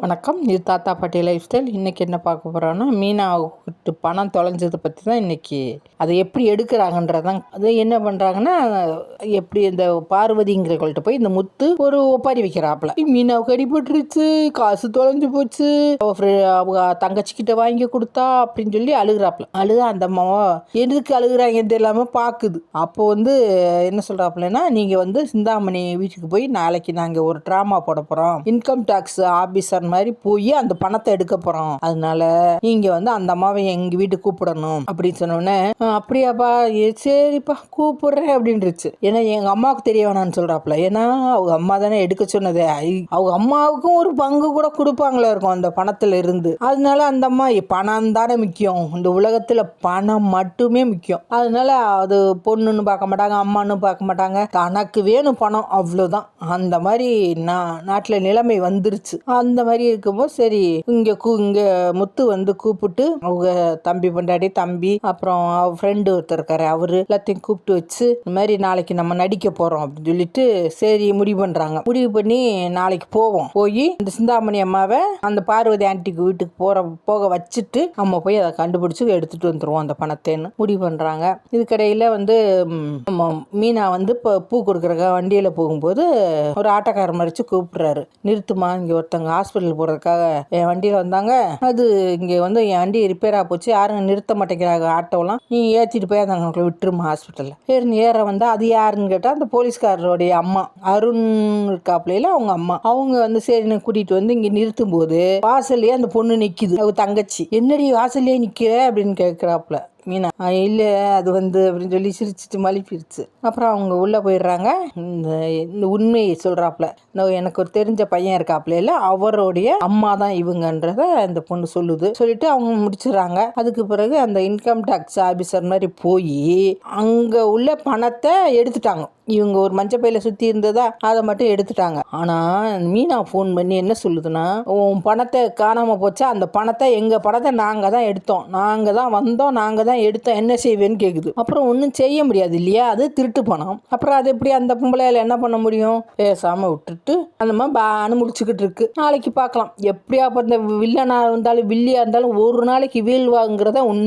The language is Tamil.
வணக்கம். இது தாத்தா பாட்டி லைஃப் ஸ்டைல். இன்றைக்கி என்ன பார்க்க போகிறோன்னா, மீனாவுக்கு பணம் தொலைஞ்சதை பற்றி தான் இன்றைக்கி. அதை எப்படி எடுக்கிறாங்கன்றதான். அது என்ன பண்ணுறாங்கன்னா, எப்படி இந்த பார்வதிங்கிறவங்கள்ட்ட போய் இந்த முத்து ஒரு ஒப்பாரி வைக்கிறாப்புல. மீனாவுக்கு அடிபட்டுருச்சு, காசு தொலைஞ்சு போச்சு, அவங்க தங்கச்சிக்கிட்ட வாங்கி கொடுத்தா அப்படின்னு சொல்லி அழுகிறாப்புல. அந்த அம்மாவா எதுக்கு அழுகுறாங்கன்னு இல்லாமல் பார்க்குது. அப்போ என்ன சொல்கிறாப்புலன்னா, நீங்கள் சிந்தாமணி வீட்டுக்கு போய் நாளைக்கு நாங்கள் ஒரு ட்ராமா போட போகிறோம், இன்கம் டேக்ஸ் ஆபீசர் மாதிரி போய் அந்த பணத்தை எடுக்க போறோம், அதனால நீங்க அந்த அம்மாவை எங்க வீட்டுக்கு கூப்பிடணும் அப்படின்னு சொன்னோடனே, அப்படியாப்பா சரிப்பா கூப்பிடுறேன் அப்படின்னுச்சு. ஏன்னா எங்க அம்மாவுக்கு தெரிய வேணான்னு சொல்றாப்புல. ஏன்னா அவங்க அம்மா தானே எடுக்க சொன்னது, அவங்க அம்மாவுக்கும் ஒரு பங்கு கூட கொடுப்பாங்களா இருக்கும் அந்த பணத்துல இருந்து. அதனால அந்த அம்மா பணம் தானே முக்கியம், இந்த உலகத்துல பணம் மட்டுமே முக்கியம். அதனால அது பொண்ணுன்னு பார்க்க மாட்டாங்க, அம்மான்னு பார்க்க மாட்டாங்க, தனக்கு வேணும் பணம், அவ்வளவுதான். அந்த மாதிரி நாட்டுல நிலைமை வந்துருச்சு. அந்த மாதிரி இருக்கும்போது சரி இங்க முத்து கூப்பிட்டு அவங்க தம்பி பொண்டாடி தம்பி அப்புறம் ஃப்ரெண்டு ஒருத்தர் இருக்காரு, அவரு எல்லாத்தையும் கூப்பிட்டு வச்சு இந்த மாதிரி நாளைக்கு நம்ம நடிக்க போறோம் அப்படின்னு சொல்லிட்டு சரி முடிவு பண்றாங்க. முடிவு பண்ணி நாளைக்கு போய் இந்த சிந்தாமணி அம்மாவை அந்த பார்வதி ஆண்டிக்கு வீட்டுக்கு போக வச்சுட்டு நம்ம போய் அதை கண்டுபிடிச்சு எடுத்துட்டு வந்துருவோம் அந்த பணத்தைன்னு முடிவு பண்றாங்க. இதுக்கடையில மீனா பூ கொடுக்குற வண்டியில போகும்போது ஒரு ஆட்டோக்காரர் மறிச்சு கூப்பிடுறாரு, நிறுத்துமா, இங்க ஒருத்தங்க ஹாஸ்பிட்டல் போறதுக்காக என் வண்டியில வந்தாங்க, அது இங்க என் வண்டி ரிப்பேரா போச்சு, யாரும் நிறுத்த மாட்டேங்கிறாங்க ஆட்டோலாம், நீ ஏற்றிட்டு போய் அந்த விட்டுருமா ஹாஸ்பிட்டல்ல. சரி ஏற வந்தா அது யாருன்னு கேட்டா அந்த போலீஸ்காரருடைய அம்மா அருண் இருக்காப்ல அவங்க அம்மா. அவங்க சரி கூட்டிட்டு இங்க நிறுத்தும் போது வாசல்லையே அந்த பொண்ணு நிக்குது, அவங்க தங்கச்சி. என்னடி வாசல்லையே நிக்கிற அப்படின்னு கேட்கிறாப்புல மீனா. இல்ல அது அப்படின்னு சொல்லி சிரிச்சிட்டு மலிப்பிடுச்சு. அப்புறம் அவங்க உள்ள போயிடுறாங்க. இந்த உண்மையை சொல்றாப்புல, எனக்கு ஒரு தெரிஞ்ச பையன் இருக்காப்புல இல்ல, அவருடைய அம்மா தான் இவங்கன்றத அந்த பொண்ணு சொல்லிட்டு அவங்க முடிச்சிடறாங்க. அதுக்கு பிறகு அந்த இன்கம் டாக்ஸ் ஆபீசர் மாதிரி போய் அங்க உள்ள பணத்தை எடுத்துட்டாங்க. இவங்க ஒரு மஞ்சள் பையில சுத்தி இருந்ததா அதை மட்டும் எடுத்துட்டாங்க. ஆனா மீனா போன் பண்ணி என்ன சொல்லுதுன்னா, உன் பணத்தை காணாம போச்சா, அந்த பணத்தை எங்க பணத்தை நாங்க தான் எடுத்தோம், நாங்க தான் வந்தோம், நாங்க தான் எடுத்தோம், என்ன செய்வேன்னு கேக்குது. அப்புறம் ஒன்றும் செய்ய முடியாது இல்லையா, அது திருட்டு பணம். அப்புறம் அது எப்படி அந்த பொம்பளையால என்ன பண்ண முடியும், பேசாம விட்டுட்டு அந்த மாதிரி அனுமுடிச்சுக்கிட்டு இருக்கு. நாளைக்கு பார்க்கலாம் எப்படியா இந்த வில்லனா இருந்தாலும் வில்லியா இருந்தாலும் ஒரு நாளைக்கு வீழ்வாங்கிறத உண்மை.